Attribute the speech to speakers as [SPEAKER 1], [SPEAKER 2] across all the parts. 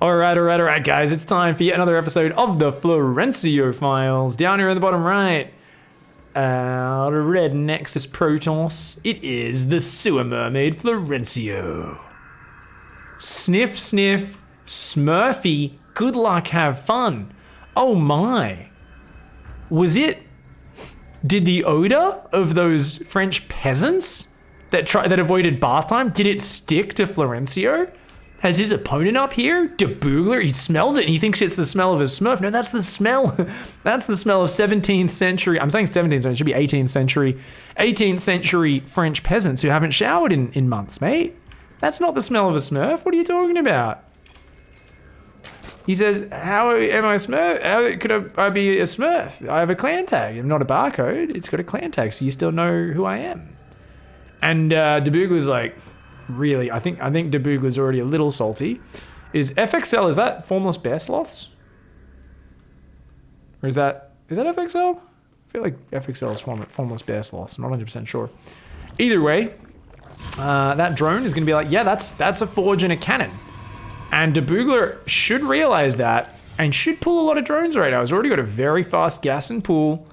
[SPEAKER 1] All right, guys. It's time for yet another episode of the Florencio Files. Down here in the bottom right, the red nexus Protoss. It is the sewer mermaid Florencio. Sniff, sniff, Smurfy. Good luck, have fun. Oh my. Did the odor of those French peasants that avoided bath time, did it stick to Florencio? Has his opponent up here, DeBoogler, he smells it and he thinks it's the smell of a Smurf. No, that's the smell. That's the smell of 17th century, I'm saying 17th century, it should be 18th century French peasants who haven't showered in months, mate. That's not the smell of a Smurf. What are you talking about? He says, how am I a Smurf? How could I be a Smurf? I have a clan tag. I'm not a barcode. It's got a clan tag, so you still know who I am. And DeBoogler's like, really, I think DeBoogler's already a little salty. Is FXL, is that formless bear sloths? Or is that FXL? I feel like FXL is formless bear sloths. I'm not 100% sure. Either way, that drone is going to be like, yeah, that's a forge and a cannon. And DeBoogler should realize that and should pull a lot of drones right now. He's already got a very fast gas and pool.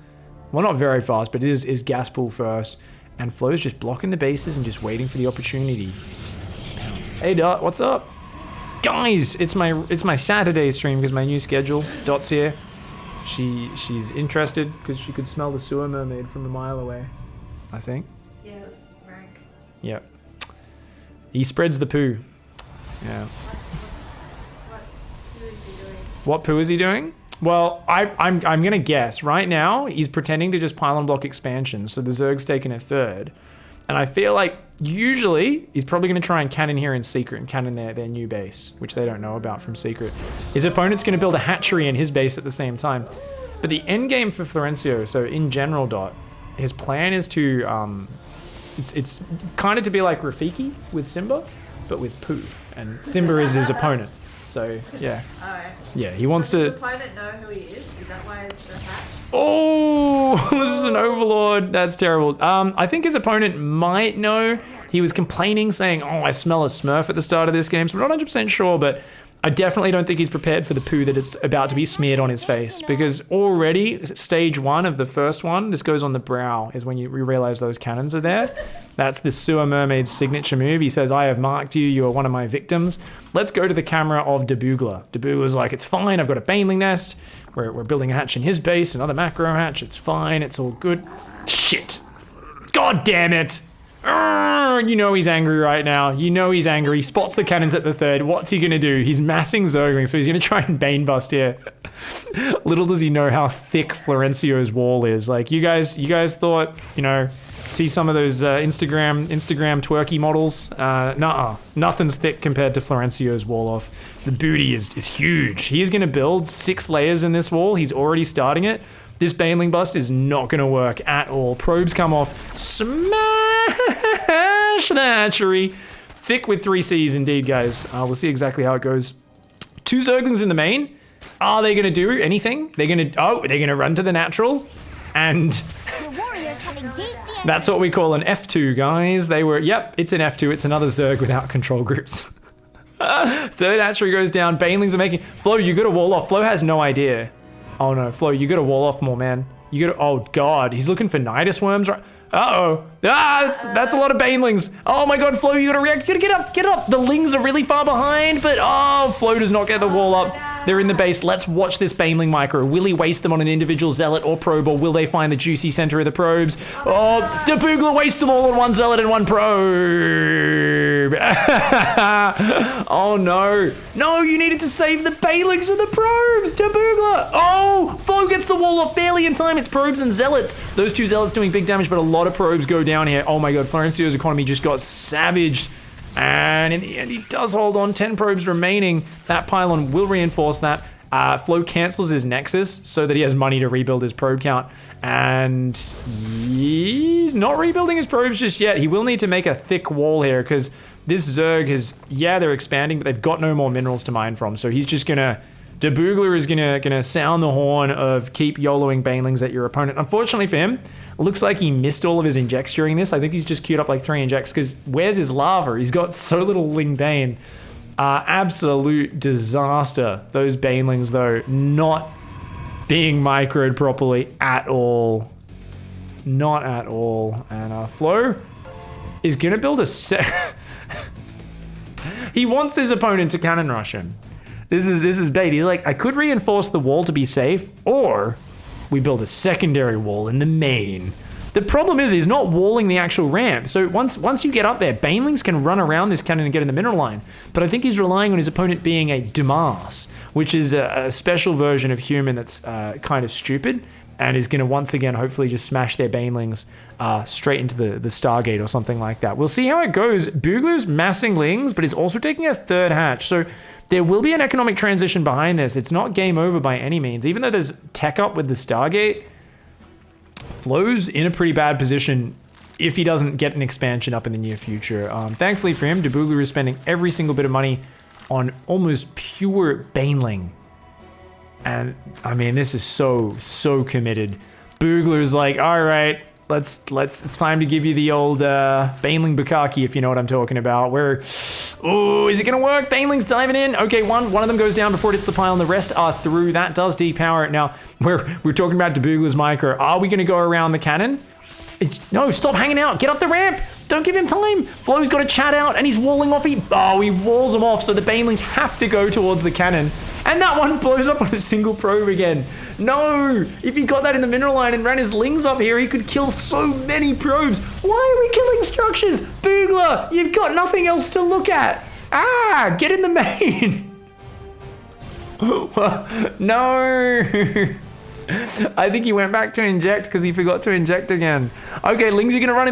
[SPEAKER 1] Well, not very fast, but it is gas pool first. And Flo's just blocking the bases and just waiting for the opportunity. Hey Dot, what's up? Guys, it's my Saturday stream because my new schedule. Dot's here. She's interested because she could smell the sewer mermaid from a mile away, I think.
[SPEAKER 2] Yeah, that's rank.
[SPEAKER 1] Yep. He spreads the poo. Yeah. What poo is he doing? Well, I'm gonna guess right now he's pretending to just pylon block expansion, so the Zerg's taking a third. And I feel like usually he's probably gonna try and cannon here in secret and cannon their new base, which they don't know about from secret. His opponent's gonna build a hatchery in his base at the same time. But the end game for Florencio, so in general, Dot, his plan is to it's kind of to be like Rafiki with Simba, but with poo, and Simba is his opponent. So yeah.
[SPEAKER 2] Alright.
[SPEAKER 1] Yeah, he wants to.
[SPEAKER 2] Does the opponent know who he is? Is that why it's a hatch?
[SPEAKER 1] Oh, this is an overlord. That's terrible. I think his opponent might know. He was complaining, saying, "Oh, I smell a Smurf" at the start of this game. So we're not 100% sure, but I definitely don't think he's prepared for the poo that is about to be smeared on his face, because already stage one of the first one, this goes on the brow, is when you realize those cannons are there. That's the sewer mermaid's signature move. He says, "I have marked you. You are one of my victims." Let's go to the camera of DeBoogler. DeBoogler's like, "It's fine. I've got a baneling nest. We're building a hatch in his base, another macro hatch. It's fine. It's all good." Shit. God damn it. You know he's angry right now. You know he's angry. Spots the cannons at the third. What's he gonna do? He's massing Zerglings, so he's gonna try and Bane bust here. Little does he know how thick Florencio's wall is. Like, you guys thought, see some of those Instagram twerky models. Nuh-uh. Nothing's thick compared to Florencio's wall off. The booty is huge. He's gonna build 6 layers in this wall. He's already starting it. This Baneling bust is not gonna work at all. Probes come off. Smash the hatchery. Thick with 3 Cs indeed, guys. We'll see exactly how it goes. 2 Zerglings in the main. Are they gonna do anything? They're gonna run to the natural. And that's what we call an F2, guys. Yep, it's an F2. It's another Zerg without control groups. Third hatchery goes down. Banelings are making... Flo, you gotta wall off. Flo has no idea. Oh no, Flo, you gotta wall off more, man. Oh god, he's looking for Nidus worms right. Uh-oh. That's a lot of banelings. Oh my god, Flo, you gotta react. You gotta get up. The lings are really far behind, but Flo does not get the wall up. They're in the base. Let's watch this baneling micro. Will he waste them on an individual zealot or probe, or will they find the juicy center of the probes? DeBoogler wastes them all on one zealot and one probe. Oh no. No, you needed to save the banelings for the probes, DeBoogler. Oh, Flo gets the wall off barely in time. It's probes and zealots. Those 2 zealots doing big damage, but a lot of probes go down here. Oh my god, Florencio's economy just got savaged. And in the end, he does hold on. 10 probes remaining. That pylon will reinforce that. Flo cancels his nexus so that he has money to rebuild his probe count. And he's not rebuilding his probes just yet. He will need to make a thick wall here because this Zerg has, they're expanding, but they've got no more minerals to mine from. So he's just gonna... DeBoogler is gonna sound the horn of keep YOLOing banelings at your opponent. Unfortunately for him, it looks like he missed all of his injects during this. I think he's just queued up like 3 injects because where's his lava? He's got so little Ling Bane. Absolute disaster. Those banelings, though, not being microed properly at all. Not at all. And Flo is going to build a set. He wants his opponent to cannon rush him. This is bait. He's like, I could reinforce the wall to be safe, or we build a secondary wall in the main. The problem is he's not walling the actual ramp. So once you get up there, banelings can run around this cannon and get in the mineral line. But I think he's relying on his opponent being a Dumas, which is a special version of human that's kind of stupid and is going to once again hopefully just smash their banelings straight into the Stargate or something like that. We'll see how it goes. Boogler's massing lings, but he's also taking a third hatch. So there will be an economic transition behind this. It's not game over by any means. Even though there's tech up with the Stargate, Flo's in a pretty bad position if he doesn't get an expansion up in the near future. Thankfully for him, DeBoog is spending every single bit of money on almost pure baneling. And I mean, this is so committed. Boogler's like, all right, it's time to give you the old baneling bukkake, if you know what I'm talking about. Oh, is it gonna work? Baneling's diving in. Okay, one of them goes down before it hits the pile, and the rest are through. That does depower it. Now, we're talking about DeBoogler's micro. Are we gonna go around the cannon? No, stop hanging out. Get up the ramp. Don't give him time. Flo's got to chat out, and he's walling off. He walls them off, so the banelings have to go towards the cannon. And that one blows up on a single probe again. No! If he got that in the mineral line and ran his lings up here, he could kill so many probes. Why are we killing structures? Boogler, you've got nothing else to look at. Get in the main. No! I think he went back to inject because he forgot to inject again. Okay, lings are gonna run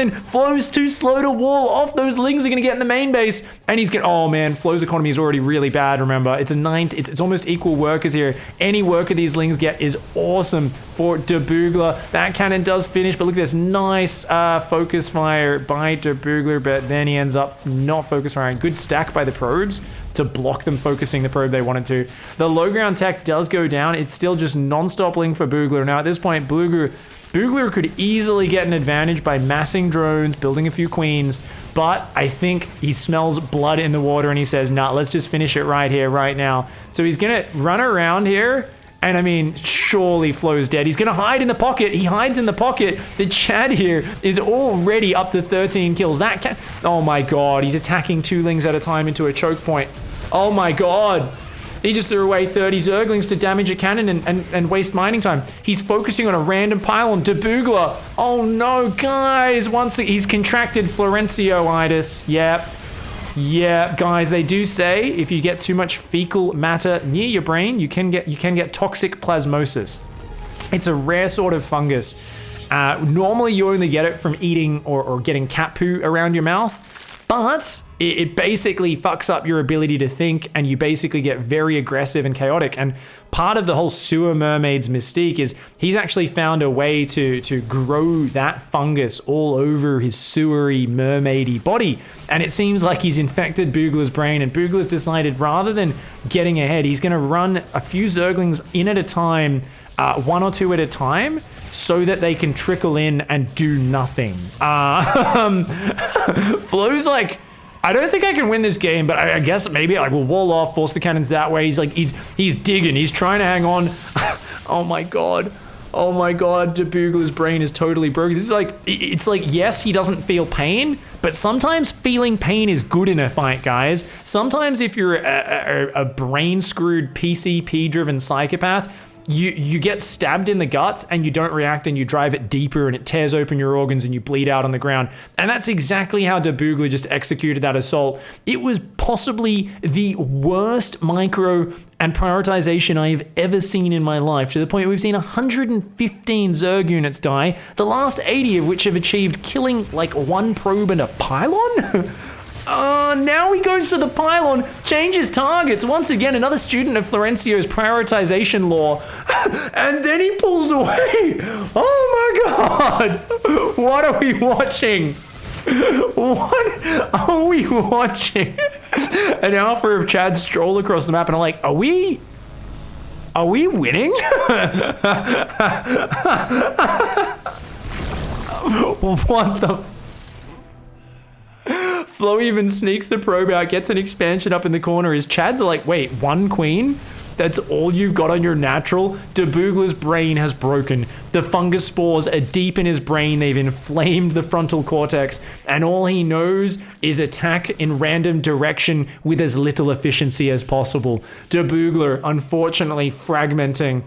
[SPEAKER 1] in, Flo's too slow to wall off. Those lings are gonna get in the main base, and he's gonna, oh man, Flo's economy is already really bad, remember. It's it's almost equal workers here. Any worker these lings get is awesome for DeBoogler. That cannon does finish, but look at this nice focus fire by DeBoogler, but then he ends up not focus firing. Good stack by the probes to block them focusing the probe they wanted to. The low ground tech does go down. It's still just non-stop ling for Boogler. Now at this point, Boogler could easily get an advantage by massing drones, building a few queens, but I think he smells blood in the water and he says, nah, let's just finish it right here, right now. So he's gonna run around here, and I mean, surely Flo's dead. He's gonna hide in the pocket. He hides in the pocket. The Chad here is already up to 13 kills. Oh my god, he's attacking 2 lings at a time into a choke point. Oh my god. He just threw away 30 Zerglings to damage a cannon and waste mining time. He's focusing on a random pylon. DeBoogler. Oh no, guys. He's contracted Florencio-itis. Yep, guys, they do say if you get too much fecal matter near your brain, you can get toxic plasmosis. It's a rare sort of fungus. Normally, you only get it from eating or getting cat poo around your mouth, but it basically fucks up your ability to think, and you basically get very aggressive and chaotic. And part of the whole sewer mermaid's mystique is he's actually found a way to grow that fungus all over his sewery mermaidy body. And it seems like he's infected Boogler's brain, and Boogler's decided rather than getting ahead, he's going to run a few Zerglings in at a time, 1 or 2 at a time, so that they can trickle in and do nothing. Flo's like, I don't think I can win this game, but I guess maybe I will wall off, force the cannons that way. He's like, he's digging, he's trying to hang on. Oh my god, DeBoogler's brain is totally broken. This is like, it's like, yes, he doesn't feel pain, but sometimes feeling pain is good in a fight, guys. Sometimes if you're a brain-screwed, PCP-driven psychopath, you get stabbed in the guts and you don't react, and you drive it deeper and it tears open your organs and you bleed out on the ground. And that's exactly how DeBoogler just executed that assault. It was possibly the worst micro and prioritization I've ever seen in my life, to the point where we've seen 115 Zerg units die, the last 80 of which have achieved killing like 1 probe and a pylon? Now he goes for the pylon, changes targets. Once again, another student of Florencio's prioritization law. And then he pulls away. Oh my god. What are we watching? What are we watching? An alpha of Chad stroll across the map, and I'm like, are we winning? What the Flo even sneaks the probe out, gets an expansion up in the corner. His Chads are like, wait, one queen? That's all you've got on your natural? DeBoogler's brain has broken. The fungus spores are deep in his brain. They've inflamed the frontal cortex, and all he knows is attack in random direction with as little efficiency as possible. DeBoogler, unfortunately, fragmenting.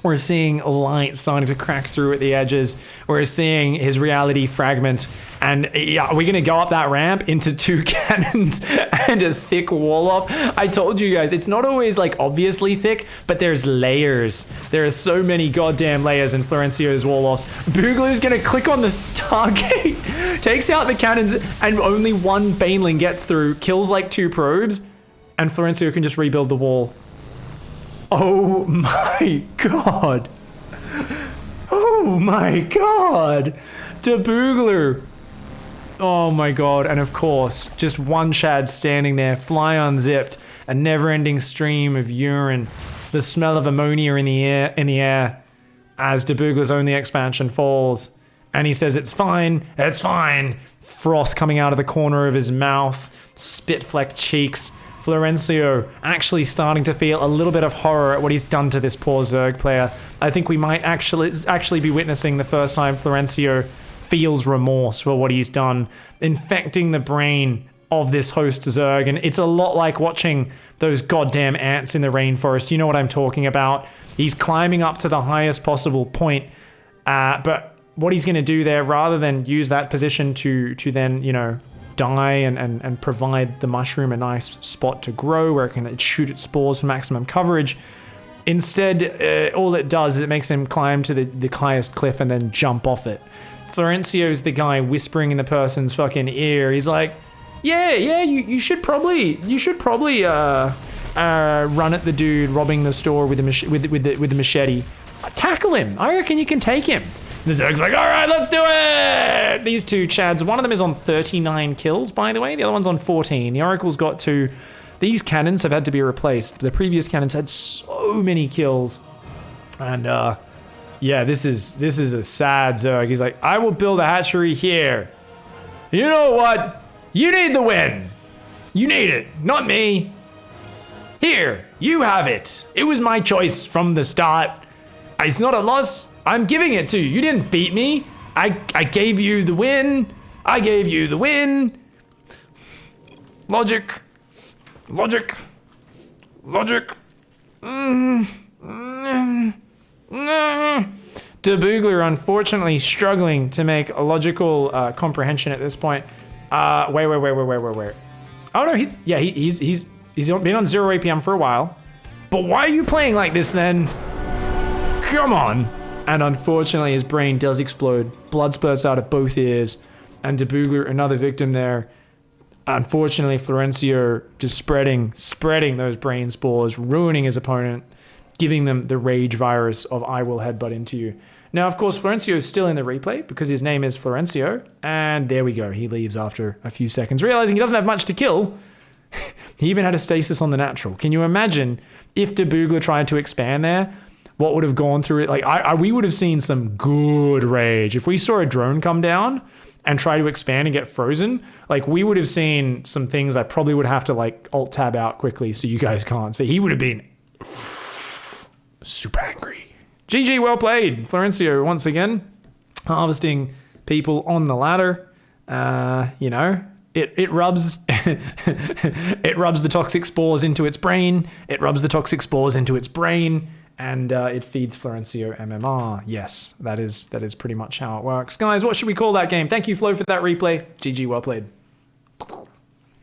[SPEAKER 1] We're seeing light starting to crack through at the edges. We're seeing his reality fragment. And yeah, we're going to go up that ramp into 2 cannons and a thick wall off. I told you guys, it's not always like obviously thick, but there's layers. There are so many goddamn layers in Florencio's wall offs. Boogler's going to click on the Stargate, takes out the cannons, and only one Baneling gets through, kills like 2 probes, and Florencio can just rebuild the wall. Oh my god. Oh my god. DeBoogler. Oh my god. And of course, just one Chad standing there, fly unzipped, a never-ending stream of urine, the smell of ammonia in the air as DeBoogler's only expansion falls. And he says, it's fine, it's fine. Froth coming out of the corner of his mouth, spit-flecked cheeks. Florencio actually starting to feel a little bit of horror at what he's done to this poor Zerg player. I think we might actually be witnessing the first time Florencio feels remorse for what he's done, infecting the brain of this host Zerg. And it's a lot like watching those goddamn ants in the rainforest. You know what I'm talking about. He's climbing up to the highest possible point, but what he's going to do there, rather than use that position to then, you know, die and provide the mushroom a nice spot to grow where it can shoot its spores for maximum coverage. Instead, all it does is it makes him climb to the highest cliff and then jump off it. Florencio's the guy whispering in the person's fucking ear. He's like, yeah, you should probably run at the dude robbing the store with the machete. Tackle him. I reckon you can take him. The Zerg's like, all right, let's do it! These 2 Chads, one of them is on 39 kills, by the way. The other one's on 14. The Oracle's got 2. These cannons have had to be replaced. The previous cannons had so many kills. And, yeah, this is a sad Zerg. He's like, I will build a hatchery here. You know what? You need the win. You need it, not me. Here, you have it. It was my choice from the start. It's not a loss. I'm giving it to you. You didn't beat me. I gave you the win. I gave you the win. Logic. Logic. Logic. DeBoogler unfortunately struggling to make a logical comprehension at this point. Wait. Oh no, he's been on 0 APM for a while. But why are you playing like this then? Come on. And unfortunately, his brain does explode. Blood spurts out of both ears. And DeBoogler, another victim there. Unfortunately, Florencio just spreading those brain spores, ruining his opponent, giving them the rage virus of I will headbutt into you. Now, of course, Florencio is still in the replay because his name is Florencio. And there we go. He leaves after a few seconds, realizing he doesn't have much to kill. He even had a stasis on the natural. Can you imagine if DeBoogler tried to expand there? What would have gone through it? Like, we would have seen some good rage. If we saw a drone come down and try to expand and get frozen, like, we would have seen some things I probably would have to, like, alt-tab out quickly so you guys can't see. He would have been super angry. GG, well played. Florencio, once again, harvesting people on the ladder. You know, it rubs it rubs the toxic spores into its brain. It rubs the toxic spores into its brain. And it feeds Florencio MMR. Yes, that is pretty much how it works. Guys, what should we call that game? Thank you, Flo, for that replay. GG, well played.